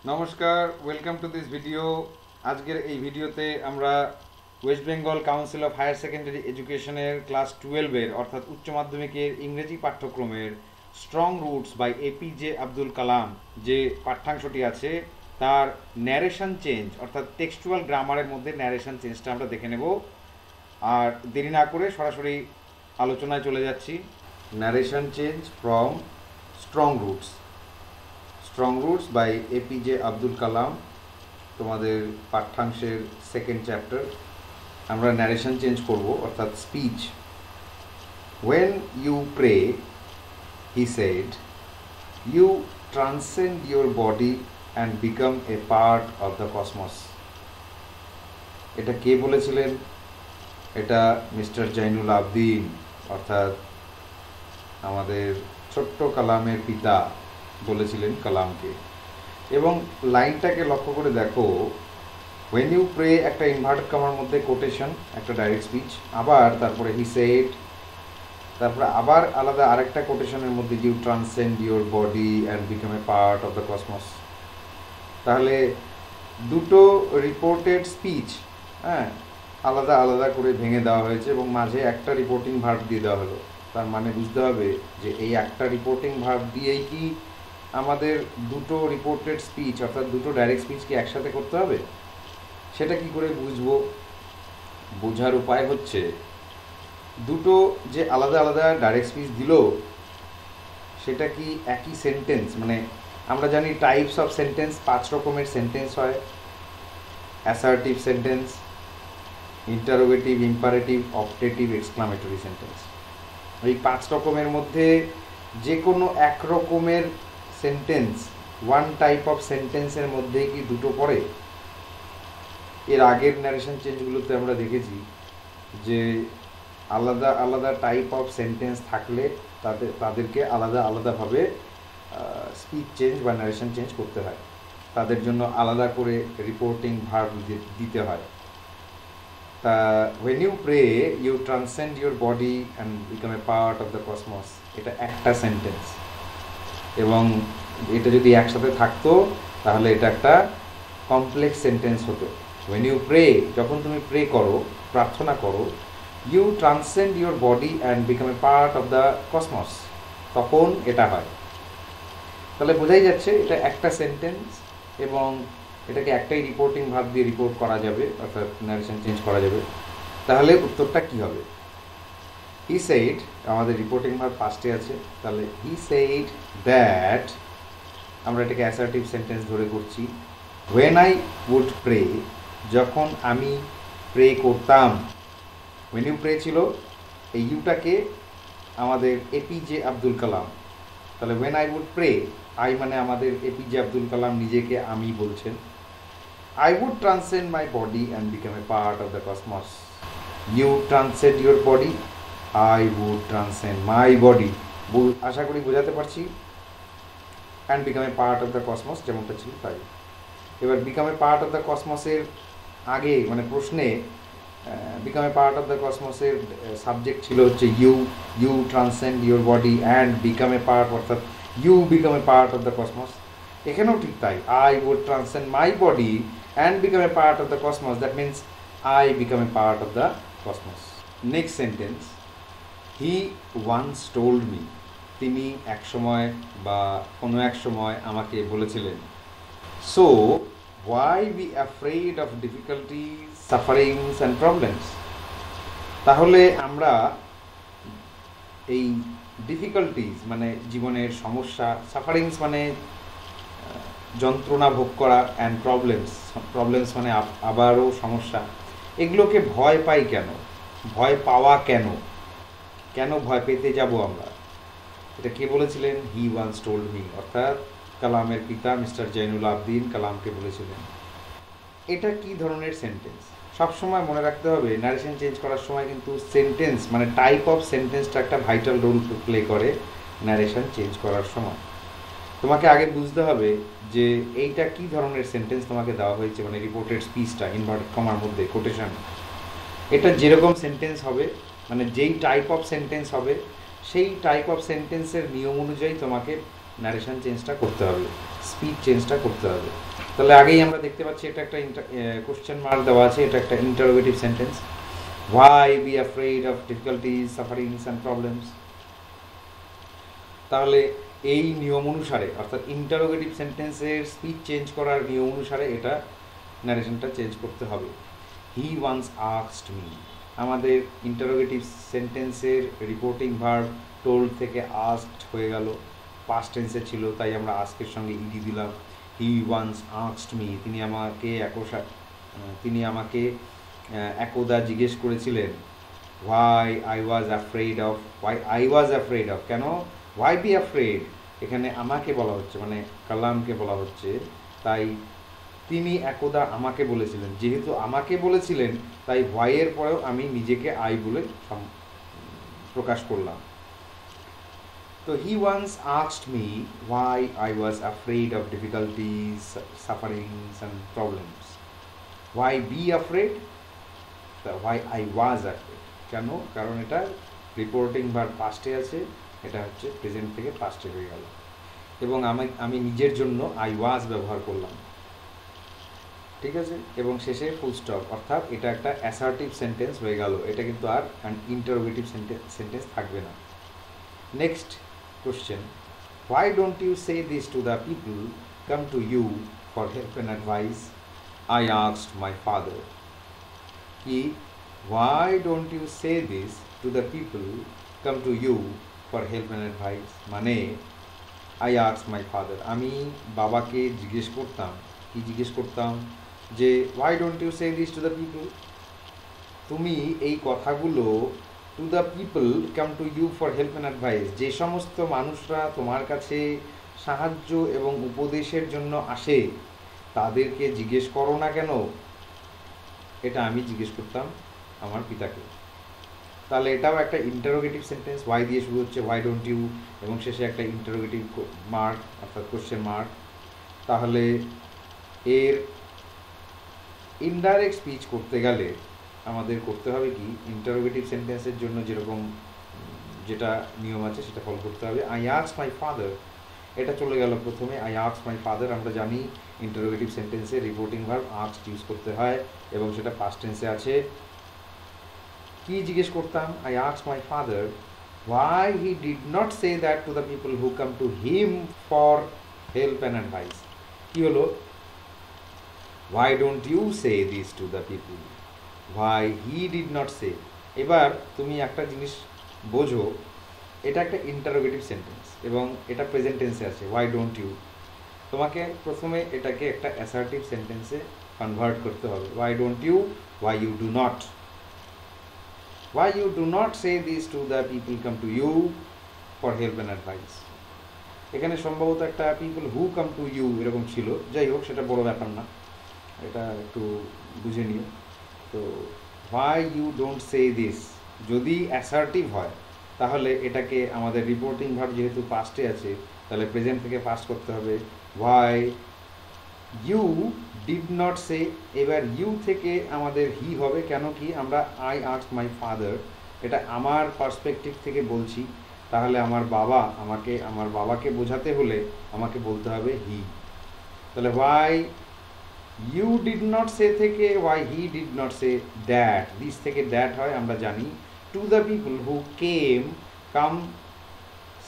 নমস্কার, welcome to this video. আজকের এই ভিডিওতে আমরা West Bengal council of higher secondary এডুকেশনের ক্লাস 12-এর অর্থাৎ উচ্চ মাধ্যমিকের ইংরেজি পাঠ্যক্রমের strong roots by APJ Abdul Kalam যে পাঠ্যাংশটি আছে তার ন্যারেশন চেঞ্জ অর্থাৎ টেক্সচুয়াল গ্রামারের মধ্যে ন্যারেশন চেঞ্জটা আমরা দেখে নেব। আর দেরি না করে সরাসরি আলোচনায় চলে যাচ্ছি। Narration change from strong roots. Strong roots by APJ Abdul Kalam, তোমাদের পাঠ্যাংশের সেকেন্ড চ্যাপ্টার। আমরা ন্যারেশন চেঞ্জ করব অর্থাৎ speech. When you pray, he said, you transcend your body and become a part of the cosmos. এটা কে বলেছিলেন? এটা মিস্টার জৈনুল আবদিন অর্থাৎ আমাদের ছোট্ট কালামের পিতা বলেছিলেন কালামকে। এবং লাইনটাকে লক্ষ্য করে দেখো, ওয়েন ইউ প্রে একটা ইনভার্টেড কমার মধ্যে কোটেশন, একটা ডাইরেক্ট স্পিচ, আবার তারপরে হি সেড, তারপরে আবার আলাদা আরেকটা কোটেশনের মধ্যে you transcend your body and become a part of the cosmos. তাহলে দুটো রিপোর্টেড স্পিচ আলাদা আলাদা করে ভেঙে দেওয়া হয়েছে এবং মাঝে একটা রিপোর্টিং ভার্ব দিয়ে দেওয়া হলো। তার মানে বুঝতে হবে যে এই একটা রিপোর্টিং ভার্ব দিয়েই কি আমাদের দুটো রিপোর্টেড স্পিচ অর্থাৎ দুটো ডাইরেক্ট স্পিচ কি একসাথে করতে হবে? সেটা কি করে বুঝবো? বোঝার উপায় হচ্ছে, দুটো যে আলাদা আলাদা ডাইরেক্ট স্পিচ দিল সেটা কি একই সেন্টেন্স? মানে আমরা জানি টাইপস অফ সেন্টেন্স 5 রকমের সেন্টেন্স হয়। Assertive sentence, interrogative, imperative, optative, exclamatory sentence. এই 5 রকমের মধ্যে যে কোনো এক রকমের সেন্টেন্স, ওয়ান টাইপ অফ সেন্টেন্সের মধ্যেই কি দুটো পড়ে? এর আগের ন্যারেশন চেঞ্জগুলোতে আমরা দেখেছি যে আলাদা আলাদা টাইপ অফ সেন্টেন্স থাকলে তাদেরকে আলাদা আলাদাভাবে স্পিচ চেঞ্জ বা ন্যারেশন চেঞ্জ করতে হয়। তাদের জন্য আলাদা করে রিপোর্টিং ভার্ব দিতে হয়। তা when you pray you transcend your body and become a part of the cosmos, এটা একটা সেন্টেন্স এবং এটা যদি একসাথে থাকতো তাহলে এটা একটা কমপ্লেক্স সেন্টেন্স হতো। when you pray, যখন তুমি প্রে করো, প্রার্থনা করো, you transcend your body and become a part of the cosmos, তখন এটা হয়। তাহলে বোঝাই যাচ্ছে এটা একটা সেন্টেন্স এবং এটাকে একটাই রিপোর্টিং ভার্ব দিয়ে রিপোর্ট করা যাবে অর্থাৎ ন্যারেশন চেঞ্জ করা যাবে। তাহলে উত্তরটা কি হবে? হি সেইড, আমাদের রিপোর্টিং ভার্ব পাস্টে আছে, তাহলে হি সেইড দ্যাট, আমরা এটাকে অ্যাসার্টিভ সেন্টেন্স ধরে করছি। হোয়েন আই উড প্রে, যখন আমি প্রে করতাম। হোয়েন ইউ প্রে ছিল, এই ইউটাকে আমাদের এপিজে আব্দুল কালাম। তাহলে when I would pray, I মানে আমাদের এপিজে আব্দুল কালাম নিজেকে আমি বলছেন। I would transcend my body and become a part of the cosmos. You transcend your body, I would transcend my body. আশা করি বোঝাতে পারছি। and become a part of the cosmos যেমনটা ছিল তাই। এবার become a part of the cosmos এর আগে মানে প্রশ্নে become a part of the cosmos এর সাবজেক্ট ছিল হচ্ছে you transcend your body and become a part, অর্থাৎ you become a part of the cosmos। এখানেও ঠিক তাই, I would transcend my body and become a part of the cosmos, that means I become a part of the cosmos. Next sentence, he once told me, তিনি এক সময় বা কোনো এক সময় আমাকে বলেছিলেন। So why be afraid of difficulties, sufferings and problems? তাহলে আমরা এই ডিফিকাল্টিজ মানে জীবনের সমস্যা, সাফারিংস মানে যন্ত্রণা ভোগ করা, অ্যান্ড প্রবলেমস মানে আবারও সমস্যা, এগুলোকে ভয় পাই কেন? ভয় পাওয়া কেন? কেন ভয় পেতে যাব আমরা? এটা কে বলেছিলেন? হি ওয়ান্স টোল্ড মি, অর্থাৎ কালামের পিতা মিস্টার জৈনুল আবদিন কালামকে বলেছিলেন। এটা কি ধরনের সেন্টেন্স? সবসময় মনে রাখতে হবে ন্যারেশন চেঞ্জ করার সময় কিন্তু সেন্টেন্স মানে টাইপ অফ সেন্টেন্সটা একটা ভাইটাল রোল প্লে করে ন্যারেশন চেঞ্জ করার সময়। তোমাকে আগে বুঝতে হবে যে এইটা কি ধরনের সেন্টেন্স তোমাকে দেওয়া হয়েছে, মানে রিপোর্টেড স্পিচটা ইনভার্টেড কমার মধ্যে কোটেশন। এটা যেরকম সেন্টেন্স হবে মানে যেই টাইপ অফ সেন্টেন্স হবে সেই টাইপ অফ সেন্টেন্সের নিয়ম অনুযায়ী তোমাকে ন্যারেশন চেঞ্জটা করতে হবে, স্পিড চেঞ্জটা করতে হবে। তাহলে আগেই আমরা দেখতে পাচ্ছি এটা একটা কোশ্চেন মার্ক দেওয়া আছে, এটা একটা interrogative sentence. Why be afraid of difficulties, sufferings and problems? তাহলে এই নিয়ম অনুসারে, অর্থাৎ ইন্টারোগেটিভ সেন্টেন্সের স্পিড চেঞ্জ করার নিয়ম অনুসারে এটা ন্যারেশনটা চেঞ্জ করতে হবে। হি ওয়ান্স আস্কড মি, আমাদের ইন্টারোগেটিভ সেন্টেন্সের রিপোর্টিং ভার্ব টোল্ড থেকে আস্কড হয়ে গেল, পাস্ট টেন্সে ছিল, তাই আমরা আস্কের সঙ্গে ইডি দিলাম। হি ওয়ান্স আস্কড মি, তিনি আমাকে একদা জিজ্ঞেস করেছিলেন। Why I was afraid of, কেন হোয়াই বি অ্যাফ্রেড, এখানে আমাকে বলা হচ্ছে, মানে কালামকে বলা হচ্ছে, তাই তিনি একদা আমাকে বলেছিলেন। যেহেতু আমাকে বলেছিলেন, তাই হোয়াইয়ের পরেও আমি নিজেকে আই বলে প্রকাশ করলাম। তো he once asked me why I was afraid of difficulties, sufferings and problems. Why be afraid, why I was afraid, কেন, কারণ এটা রিপোর্টিং ভার্ব পাস্টে আছে, এটা হচ্ছে প্রেজেন্ট থেকে পাস্টে হয়ে গেল, এবং আমি নিজের জন্য আই ওয়াজ ব্যবহার করলাম, ঠিক আছে, এবং শেষে ফুল স্টপ, অর্থাৎ এটা একটা অ্যাসার্টিভ সেন্টেন্স হয়ে গেল, এটা কিন্তু আর ইন্টারোগেটিভ সেন্টেন্স থাকবে না। Next question, why don't you say this to the people come to you for help and advice, I asked my father. কি, why don't you say this to the people come to you for help and advice, মানে I asked my father, আমি বাবাকে জিজ্ঞেস করতাম, কি জিজ্ঞেস করতাম, যে why don't you say this to the people, তুমি এই কথাগুলো to the people come to you for help and advice, যে সমস্ত মানুষরা তোমার কাছে সাহায্য এবং উপদেশের জন্য আসে, তাদেরকে জিজ্ঞেস করো না কেন, এটা আমি জিজ্ঞেস করতাম আমার পিতাকে। তাহলে এটাও একটা ইন্টারোগেটিভ সেন্টেন্স, ওয়াই দিয়ে শুরু হচ্ছে, ওয়াই ডোন্ট ইউ, এবং শেষে একটা ইন্টারোগেটিভ মার্ক অর্থাৎ কোশ্চেন মার্ক। তাহলে এর ইনডাইরেক্ট স্পিচ করতে গেলে আমাদের করতে হবে কি, ইন্টারোগেটিভ সেন্টেন্সের জন্য যেরকম যেটা নিয়ম আছে সেটা ফলো করতে হবে। আই আস্কড মাই ফাদার, এটা চলে গেল প্রথমে, আই আস্কড মাই ফাদার, আমরা জানি ইন্টারোগেটিভ সেন্টেন্সে রিপোর্টিং ভার্ব আস্কড ইউজ করতে হয়, এবং সেটা পাস্ট টেন্সে আছে। কি জিজ্ঞেস করতাম, I asked my father why he did not say that to the people who come to him for help and advice। কি হলো, why don't you say this to the people, why he did not say। এবার তুমি একটা জিনিস বোঝো, এটা একটা interrogative sentence এবং এটা প্রেজেন্ট টেন্সে আছে, why don't you, তোমাকে প্রথমে এটাকে একটা অ্যাসার্টিভ সেন্টেন্সে কনভার্ট করতে হবে। why don't you, why you do not, why you do not say this to the people come to you for help and advice। এখানে সম্ভবত একটা people who come to you এরকম ছিল, যাই হোক সেটা বড় ব্যাপার না, এটা একটু বুঝে নিও। তো why you don't say this যদি অ্যাসার্টিভ হয়, তাহলে এটাকে আমাদের রিপোর্টিং ভার্ব যেহেতু পাস্টে আছে, তাহলে প্রেজেন্ট থেকে পাস্ট করতে হবে। why you did not say, এবার ইউ থেকে আমাদের হি হবে, কেন কি, আমরা আই আস্কড মাই ফাদার, এটা আমার পার্সপেক্টিভ থেকে বলছি, তাহলে আমার বাবাকে বোঝাতে হলে আমাকে বলতে হবে হি। তাহলে why you did not say থেকে why he did not say that, this থেকে that হয় আমরা জানি। to the people who came, come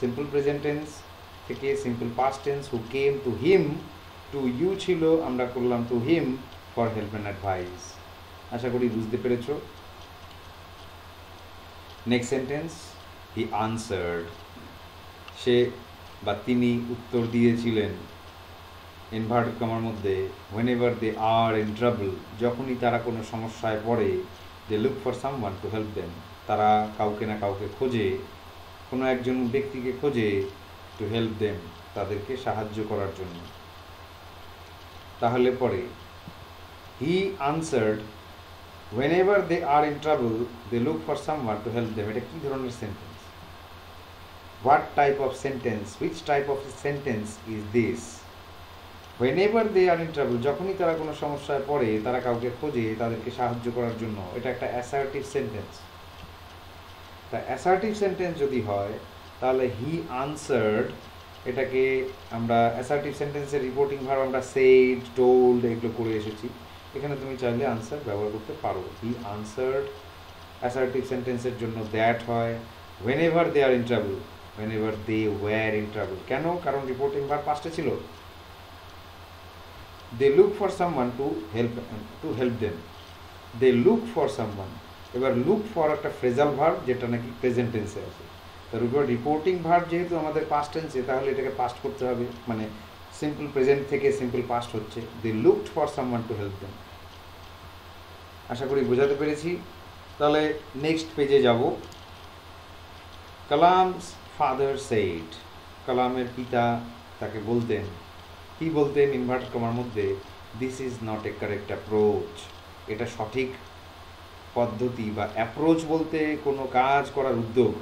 simple present tense থেকে simple past tense, who came to him, to you ছিল, আমরা করলাম to him for help and advice। আশা করি বুঝতে পেরেছো। নেক্সট সেন্টেন্স, he answered, সে বা তিনি উত্তর দিয়েছিলেন, ইনভার্টেড কমার মধ্যে, whenever they are in trouble, যখনই তারা কোনো সমস্যায় পড়ে, they look for someone to help them, তারা কাউকে না কাউকে খোঁজে, কোনো একজন ব্যক্তিকে খোঁজে, to help them, তাদেরকে সাহায্য করার জন্য। তাহলে পরে he answered, whenever they are in trouble they look for someone to help them, এটা কি ধরনের sentence, what type of sentence, which type of sentence is this? whenever they are in trouble, যখনই তারা কোনো সমস্যায় পড়ে, তারা কাউকে খোঁজে তাদেরকে সাহায্য করার জন্য, এটা একটা অ্যাসার্টিভ সেন্টেন্স। তা অ্যাসার্টিভ সেন্টেন্স যদি হয়, তাহলে he answered এটাকে আমরা অ্যাসার্টিভ সেন্টেন্সের রিপোর্টিং ভার্ব আমরা সেড, টোল্ড এগুলো করে এসেছি। এখানে তুমি চাইলে আনসার ব্যবহার করতে পারো। হি আনসার্ড অ্যাসার্টিভ সেন্টেন্সের জন্য দ্যাট হয় whenever they are in trouble, whenever they were in trouble। কেন? কারণ রিপোর্টিং ভার্ব পাস্টে ছিল। they look for someone to help them, they look for someone। এবার লুক ফর একটা ফ্রেজাল ভার্ব যেটা নাকি প্রেজেন্ট টেন্সে আছে। তার উপর রিপোর্টিং ভার্ব যেহেতু আমাদের পাস্ট টেন্সে, তাহলে এটাকে পাস্ট করতে হবে, মানে সিম্পল প্রেজেন্ট থেকে সিম্পল পাস্ট হচ্ছে। They looked for someone to help them. আশা করি বোঝাতে পেরেছি। তাহলে নেক্সট পেজে যাব। কালামস ফাদার সেইড, কালামের পিতা তাকে বলতেন, কি বলতেন? ইনভার্টেড কমার মধ্যে, this is not a correct approach. এটা সঠিক পদ্ধতি বা অ্যাপ্রোচ বলতে কোনো কাজ করার উদ্যোগ,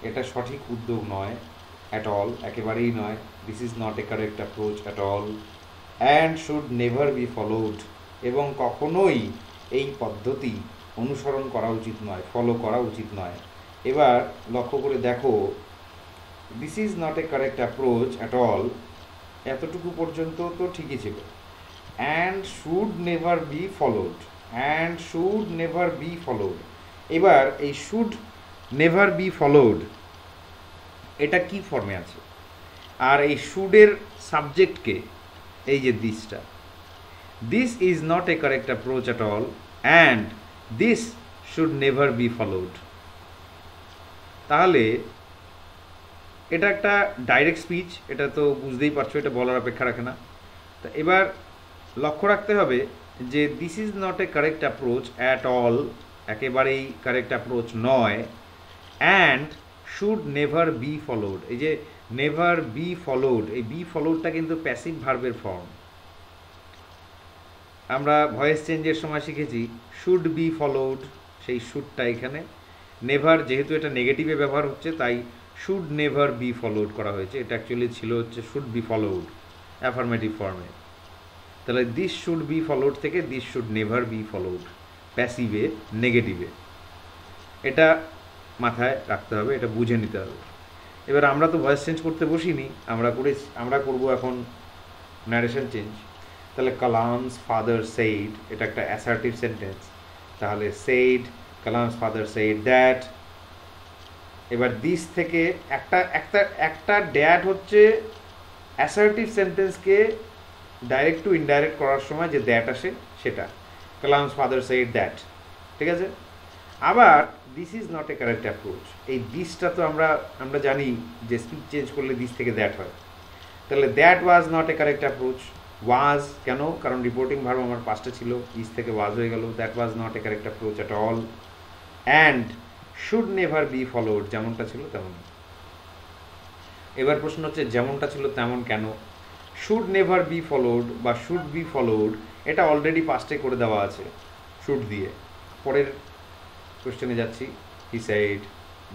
এটা সঠিক উদ্যোগ নয় অ্যাট অল, একেবারেই নয়। This is not a correct approach at all and should never be followed, এবং কখনোই এই পদ্ধতি অনুসরণ করা উচিত নয়, ফলো করা উচিত নয়। এবার লক্ষ্য করে দেখো, this is not a correct approach at all, এতটুকু পর্যন্ত তো ঠিকই ছিল। And should never be followed, and should never be followed. এবার এই শুড নেভার বি ফলোড এটা কি ফর্মে আছে? আর এই শুডের সাবজেক্টকে, এই যে দিসটা, this is not a correct approach at all and this should never be followed. তাহলে এটা একটা ডাইরেক্ট স্পিচ, এটা তো বুঝতেই পারছো, এটা বলার অপেক্ষা রাখে না। তা এবার লক্ষ্য রাখতে হবে যে this is not a correct approach at all, একেবারেই কারেক্ট অ্যাপ্রোচ নয়, and should never be followed. এই যে নেভার বি ফলোড, এই বি ফলোডটা কিন্তু প্যাসিভ ভার্বের ফর্ম। আমরা ভয়েস চেঞ্জের সময় শিখেছি শুড বি ফলোড, সেই শুডটা এখানে। নেভার যেহেতু এটা নেগেটিভে ব্যবহার হচ্ছে, তাই শুড নেভার বি ফলোড করা হয়েছে। এটা অ্যাকচুয়ালি ছিল হচ্ছে শুড বি ফলোড অ্যাফার্মেটিভ ফর্মে। তাহলে দিস শুড বি ফলোড থেকে this should never be followed, প্যাসিভে নেগেটিভে। এটা মাথায় রাখতে হবে, এটা বুঝে নিতে হবে। এবার আমরা তো ভয়েস চেঞ্জ করতে বসিনি, আমরা করব এখন ন্যারেশন চেঞ্জ। তাহলে কালামস ফাদার সেইড, এটা একটা অ্যাসার্টিভ সেন্টেন্স। তাহলে said, Kalam's father said that. এবার দিস থেকে একটা ড্যাট হচ্ছে অ্যাসার্টিভ সেন্টেন্সকে ডাইরেক্ট টু ইনডাইরেক্ট করার সময় যে দ্যাট আসে সেটা, কালামস ফাদার সেইড দ্যাট, ঠিক আছে। আবার this is not a correct approach, এই দিসটা তো আমরা জানি যে স্পিচ চেঞ্জ করলে দিস থেকে দ্যাট হয়। তাহলে that was not a correct approach. Was কেন? কারণ রিপোর্টিং ভার্ব আমার পাস্টে ছিল, ইজ থেকে ওয়াজ হয়ে গেল। That was not a correct approach at all and should never be followed, যেমনটা ছিল তেমন। এবার প্রশ্ন হচ্ছে যেমনটা ছিল তেমন কেন? শুড নেভার বি ফলোড বা শুড বি ফলোড এটা অলরেডি পাস্টে করে দেওয়া আছে শুড দিয়ে। পরের কোশ্চেনে যাচ্ছি। He said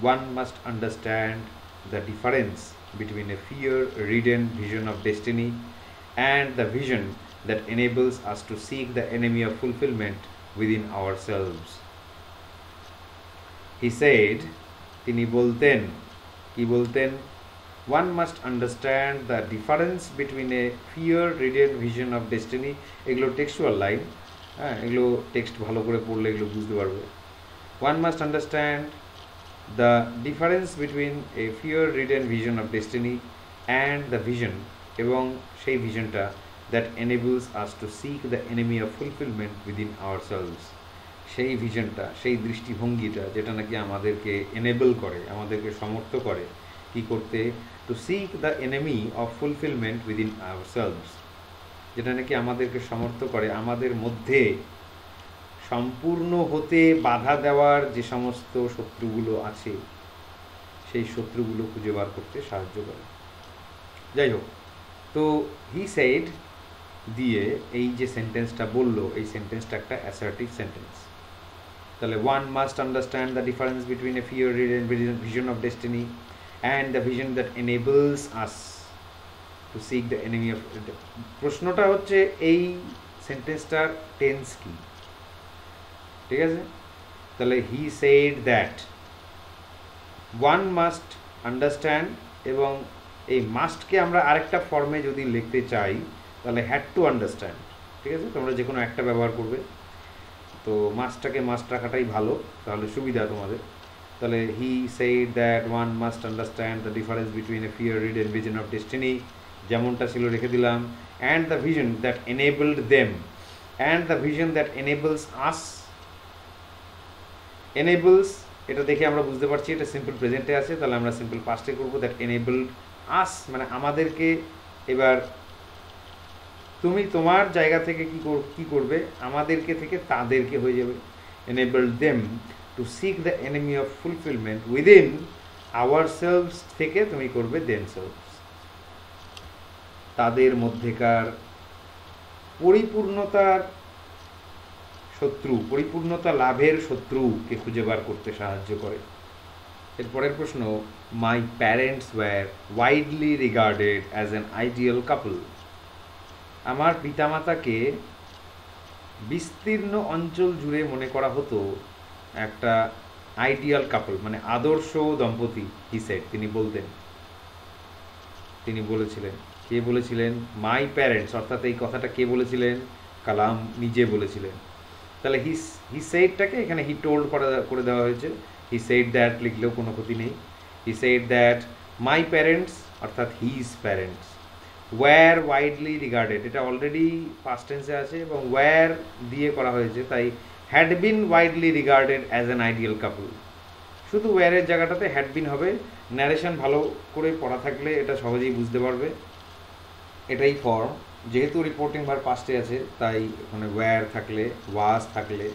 one must understand the difference between a fear ridden vision of destiny and the vision that enables us to seek the enemy of fulfillment within ourselves. He said, তিনি বলতেন, কি বলতেন? One must understand the difference between a fear-ridden vision of destiny. এগুলো textual line, হ্যাঁ, এগুলো text ভালো করে পড়লে এগুলো বুঝতে পারবে। One must understand the difference between a fear-ridden vision of destiny and the vision, এবং সেই ভিশনটা that enables us to seek the enemy of fulfillment within ourselves. সেই ভিশনটা, সেই দৃষ্টিভঙ্গিটা যেটা নাকি আমাদেরকে এনেবল করে, আমাদেরকে সমর্থ করে কি করতে? To seek the enemy of fulfilment within ourselves, যেটা নাকি আমাদেরকে সমর্থ করে আমাদের মধ্যে সম্পূর্ণ হতে বাধা দেওয়ার যে সমস্ত শত্রুগুলো আছে, সেই শত্রুগুলো খুঁজে বার করতে সাহায্য করে। যাই হোক, তো হি সেড দিয়ে এই যে সেন্টেন্সটা বললো, এই সেন্টেন্সটা একটা অ্যাসার্টিভ সেন্টেন্স। তাহলে one must understand the difference between a fear ridden vision of destiny and the vision that enables us to seek the enemy of. প্রশ্নটা হচ্ছে এই সেন্টেন্সটার টেন্স কি, ঠিক আছে? তাহলে he said that one must understand এবং এই মাস্টকে আমরা আরেকটা ফর্মে যদি লিখতে চাই তাহলে হ্যাড টু আন্ডারস্ট্যান্ড, ঠিক আছে? তোমরা যে কোনো একটা ব্যবহার করবে, তো মাস্টটাকে মাস্ট রাখাটাই ভালো, তাহলে সুবিধা তোমাদের। তাহলে হি said that one must understand the difference between a fear read and vision of destiny, যেমনটা ছিল রেখে দিলাম, and the vision that enabled them, and the vision that enables us. Enables এটা দেখে আমরা বুঝতে পারছি এটা সিম্পল প্রেজেন্টে আছে, তাহলে আমরা সিম্পল পাস্টে করবো, দ্যাট এনেবলড আস মানে আমাদেরকে। এবার তুমি তোমার জায়গা থেকে কি করবে, আমাদেরকে থেকে তাদেরকে হয়ে যাবে, enabled them to seek the enemy of fulfilment within ourselves থেকে তুমি করবে দেমসেলভস, তাদের মধ্যেকার পরিপূর্ণতার শত্রু, পরিপূর্ণতা লাভের শত্রুকে খুঁজে বার করতে সাহায্য করে। এরপরের প্রশ্ন, my parents were widely regarded as an ideal couple. আমার পিতামাতাকে বিস্তীর্ণ অঞ্চল জুড়ে মনে করা হতো একটা আইডিয়াল কাপল মানে আদর্শ দম্পতি। হি সেড তিনি বলতেন, তিনি বলেছিলেন। কে বলেছিলেন? মাই প্যারেন্টস, অর্থাৎ এই কথাটা কে বলেছিলেন? কালাম নিজে বলেছিলেন। তাহলে হি সেইডটাকে এখানে হি টোল্ড করে দেওয়া হয়েছে, হি সেইড দ্যাট লিখলেও কোনো ক্ষতি নেই। He said that my parents অর্থাৎ his parents were widely regarded, এটা অলরেডি পাস্ট টেন্সে আছে এবং ওয়্যার দিয়ে করা হয়েছে, তাই had been widely regarded as an ideal couple. শুধু ওয়্যারের জায়গাটাতে হ্যাড বিন হবে। ন্যারেশন ভালো করে পড়া থাকলে এটা সহজেই বুঝতে পারবে, এটাই ফর্ম। যেহেতু রিপোর্টিং ভার পাস্টে আছে তাই ওখানে ওয়্যার থাকলে, ওয়াজ থাকলে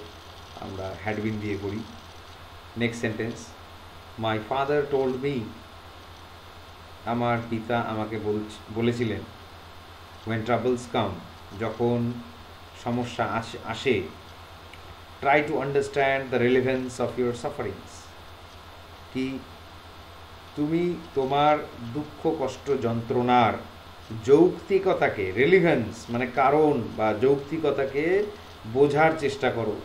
আমরা হ্যাড বিন দিয়ে করি। নেক্সট সেন্টেন্স, মাই ফাদার টোল্ড মি, আমার পিতা আমাকে বলেছিলেন, when troubles come, যখন সমস্যা আসে, try to understand the relevance of your sufferings, কি তুমি তোমার দুঃখ কষ্ট যন্ত্রণার যৌক্তিকতাকে, রেলিভেন্স মানে কারণ বা যৌক্তিকতাকে বোঝার চেষ্টা করো।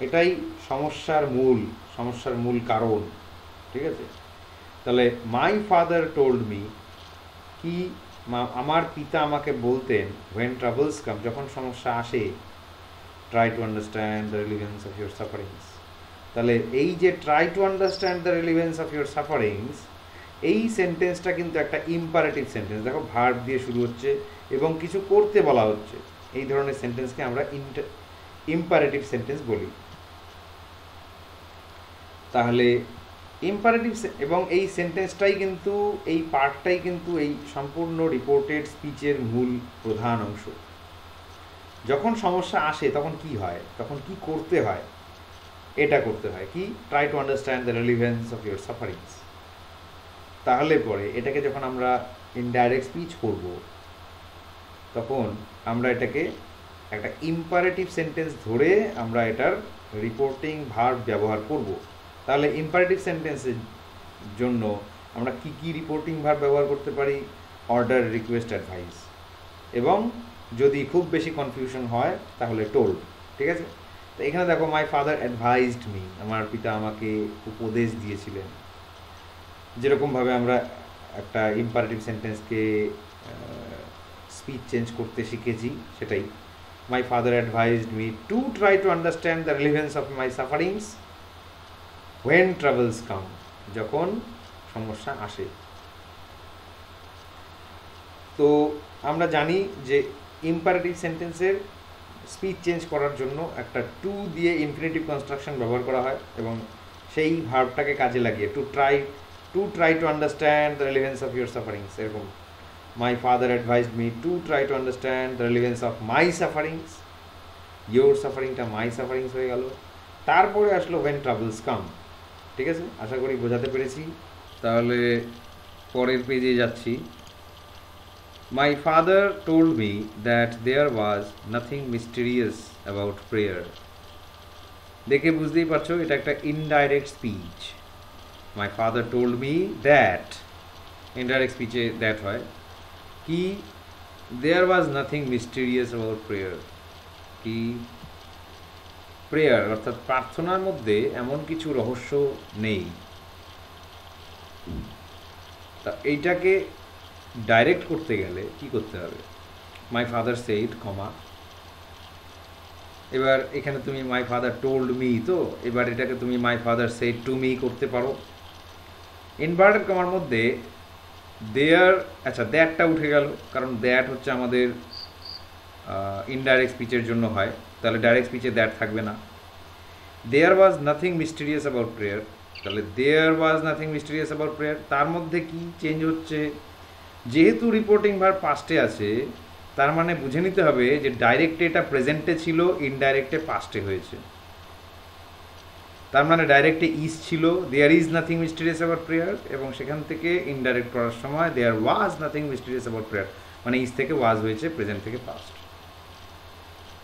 এটাই সমস্যার মূল কারণ, ঠিক আছে? তাহলে মাই ফাদার টোল্ড মি, কি আমার পিতা আমাকে বলতেন, when troubles come, যখন সমস্যা আসে, try to understand the relevance of your sufferings। তাহলে এই যে try to understand the relevance of your sufferings, এই সেন্টেন্সটা কিন্তু একটা ইম্পারেটিভ সেন্টেন্স। দেখো ভার্ব দিয়ে শুরু হচ্ছে এবং কিছু করতে বলা হচ্ছে, এই ধরনের সেন্টেন্সকে আমরা ইম্পারেটিভ সেন্টেন্স বলি। তাহলে ইম্পারেটিভ এবং এই সেন্টেন্সটাই কিন্তু, এই পার্টটাই কিন্তু এই সম্পূর্ণ রিপোর্টেড স্পিচের মূল প্রধান অংশ। যখন সমস্যা আসে তখন কি হয়, তখন কি করতে হয়, এটা করতে হয়, কি try to understand the relevance of your sufferings. তাহলে পরে এটাকে যখন আমরা ইনডাইরেক্ট স্পিচ করব তখন আমরা এটাকে একটা ইম্পারেটিভ সেন্টেন্স ধরে আমরা এটার রিপোর্টিং ভার্ব ব্যবহার করব। তাহলে ইম্পারেটিভ সেন্টেন্সের জন্য আমরা কি কি রিপোর্টিং ভার্ব ব্যবহার করতে পারি? অর্ডার, রিকোয়েস্ট, অ্যাডভাইস, এবং যদি খুব বেশি কনফিউশন হয় তাহলে টোল্ড, ঠিক আছে? তো এখানে দেখো মাই ফাদার অ্যাডভাইজড মি, আমার পিতা আমাকে উপদেশ দিয়েছিলেন। যেরকমভাবে আমরা একটা ইম্পারেটিভ সেন্টেন্সকে স্পিচ চেঞ্জ করতে শিখেছি সেটাই, মাই father advised me to try to understand the relevance of my sufferings when troubles come, যখন সমস্যা আসে। তো আমরা জানি যে ইম্পারেটিভ সেন্টেন্সের স্পিচ চেঞ্জ করার জন্য একটা টু দিয়ে ইনফিনিটিভ কনস্ট্রাকশন ব্যবহার করা হয় এবং সেই ভার্বটাকে কাজে লাগিয়ে to try to understand the relevance of your sufferings, এরকম my father advised me to try to understand the relevance of my sufferings, your সাফারিংটা মাই সাফারিংস হয়ে গেল। তারপরে আসলো when troubles come, ঠিক আছে? আশা করি বোঝাতে পেরেছি। তাহলে পরের পেজে যাচ্ছি। My father told me that there was nothing mysterious about prayer. দেখে বুঝতেই পারছো এটা একটা indirect speech. My father told me that, indirect স্পিচে দ্যাট হয় কি, there was nothing mysterious about prayer, কি প্রেয়ার অর্থাৎ প্রার্থনার মধ্যে এমন কিছু রহস্য নেই। তা এইটাকে ডাইরেক্ট করতে গেলে কি করতে হবে? মাই ফাদার সেইড কমা, এবার এখানে তুমি মাই ফাদার টোল্ড মি, তো এবার এটাকে তুমি my father said to me করতে পারো। ইনভার্টেড কমার মধ্যে দেয়ার, আচ্ছা দ্যাটটা উঠে গেল, কারণ দ্যাট হচ্ছে আমাদের ইনডাইরেক্ট স্পিচের জন্য হয়, তাহলে ডাইরেক্ট স্পিচে দ্যাট থাকবে না। There was nothing mysterious about prayer, তাহলে there was nothing mysterious about prayer. তার মধ্যে কি চেঞ্জ হচ্ছে? যেহেতু রিপোর্টিং ভার্ব পাস্টে আছে, তার মানে বুঝে নিতে হবে যে ডাইরেক্টে এটা প্রেজেন্টে ছিল, ইনডাইরেক্টে পাস্টে হয়েছে। তার মানে ডাইরেক্টে ইজ ছিল, there is nothing mysterious about prayer, এবং সেখান থেকে ইনডাইরেক্ট করার সময় there was nothing mysterious about prayer, মানে ইজ থেকে ওয়াজ হয়েছে, প্রেজেন্ট থেকে পাস্ট।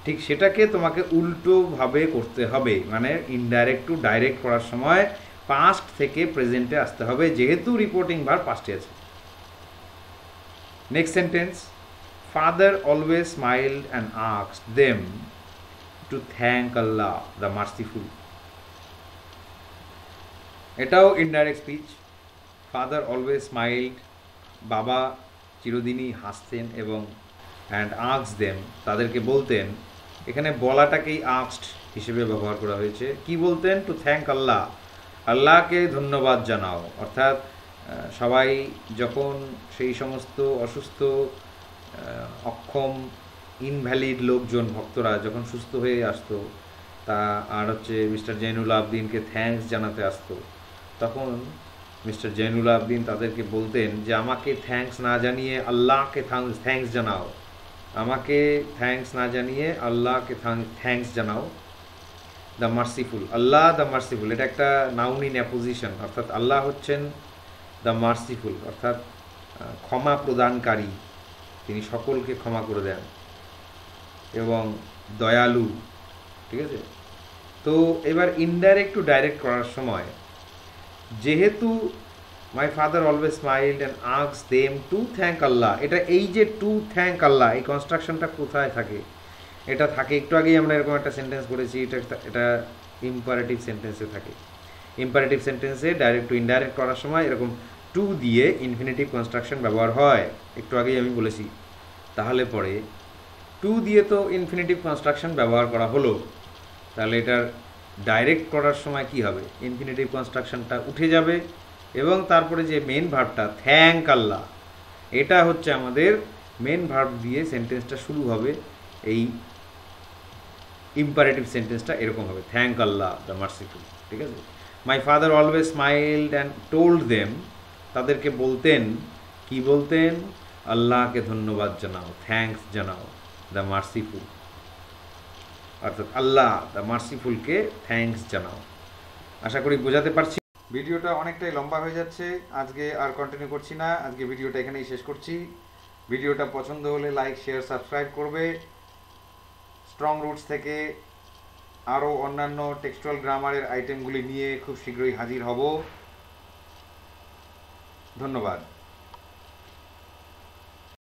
ঠিক সেটাকে তোমাকে উল্টোভাবে করতে হবে, মানে ইনডাইরেক্ট টু ডাইরেক্ট করার সময় পাস্ট থেকে প্রেজেন্টে আসতে হবে, যেহেতু রিপোর্টিং ভার্ব পাস্টে আছে। Next sentence, father always smiled and asked them to thank Allah the merciful. এটাও indirect speech. Father always smiled, বাবা চিরদিনই হাসতেন, এবং অ্যান্ড আস্কড দেম, তাদেরকে বলতেন। এখানে বলাটাকেই আস্কড হিসেবে ব্যবহার করা হয়েছে। কি বলতেন? টু থ্যাঙ্ক আল্লাহ, আল্লাহকে ধন্যবাদ জানাও। অর্থাৎ সবাই যখন সেই সমস্ত অসুস্থ, অক্ষম, ইনভ্যালিড লোকজন, ভক্তরা যখন সুস্থ হয়ে আসতো, তা আর হচ্ছে মিস্টার জৈনুল আবদিনকে থ্যাঙ্কস জানাতে আসতো, তখন মিস্টার জৈনুল আবদিন তাদেরকে বলতেন যে আমাকে থ্যাঙ্কস না জানিয়ে আল্লাহকে থ্যাঙ্কস জানাও, আমাকে থ্যাঙ্কস না জানিয়ে আল্লাহকে থ্যাঙ্কস জানাও। The merciful, Allah the merciful, এটা একটা নাউন ইন অ্যাপোজিশন, অর্থাৎ আল্লাহ হচ্ছেন দ্য মার্সিফুল, অর্থাৎ ক্ষমা প্রদানকারী, তিনি সকলকে ক্ষমা করে দেন এবং দয়ালু। ঠিক আছে? তো এবার ইনডাইরেক্ট টু ডাইরেক্ট করার সময়, যেহেতু my father always smiled and asked them to thank Allah, এটা এই যে টু থ্যাঙ্ক আল্লাহ, এই কনস্ট্রাকশনটা কোথায় থাকে? এটা থাকে, একটু আগেই আমরা এরকম একটা সেন্টেন্স করেছি, এটা ইম্পারেটিভ সেন্টেন্সে থাকে। ইম্পারেটিভ সেন্টেন্সে ডাইরেক্ট টু ইনডাইরেক্ট করার সময় এরকম টু দিয়ে ইনফিনিটিভ কনস্ট্রাকশন ব্যবহার হয়, একটু আগেই আমি বলেছি। তাহলে পরে টু দিয়ে তো ইনফিনিটিভ কনস্ট্রাকশন ব্যবহার করা হলো, তাহলে এটার ডাইরেক্ট করার সময় কি হবে? ইনফিনিটিভ কনস্ট্রাকশনটা উঠে যাবে, এবং তারপরে যে মেন ভার্বটা থ্যাঙ্ক আল্লাহ, এটা হচ্ছে আমাদের মেন ভার্ব দিয়ে সেন্টেন্সটা শুরু হবে। এই ইম্পারেটিভ সেন্টেন্সটা এরকম হবে, থ্যাঙ্ক আল্লাহ দ্য মার্সিফুল। ঠিক আছে? মাই father always smiled and told them, তাদেরকে বলতেন, কি বলতেন? আল্লাহকে ধন্যবাদ জানাও, থ্যাঙ্কস জানাও, দ্য মার্সিফুল, অর্থাৎ আল্লাহ দ্য মার্সিফুলকে থ্যাঙ্কস জানাও। আশা করি বোঝাতে পারছি। ভিডিওটা অনেকটাই লম্বা হয়ে যাচ্ছে, আজকে আর কন্টিনিউ করছি না, আজকে ভিডিওটা এখানেই শেষ করছি। ভিডিওটা পছন্দ হলে লাইক, শেয়ার, সাবস্ক্রাইব করবে। স্ট্রং রুটস থেকে আরও অন্যান্য টেক্সচুয়াল গ্রামারের আইটেমগুলি নিয়ে খুব শীঘ্রই হাজির হব। ধন্যবাদ।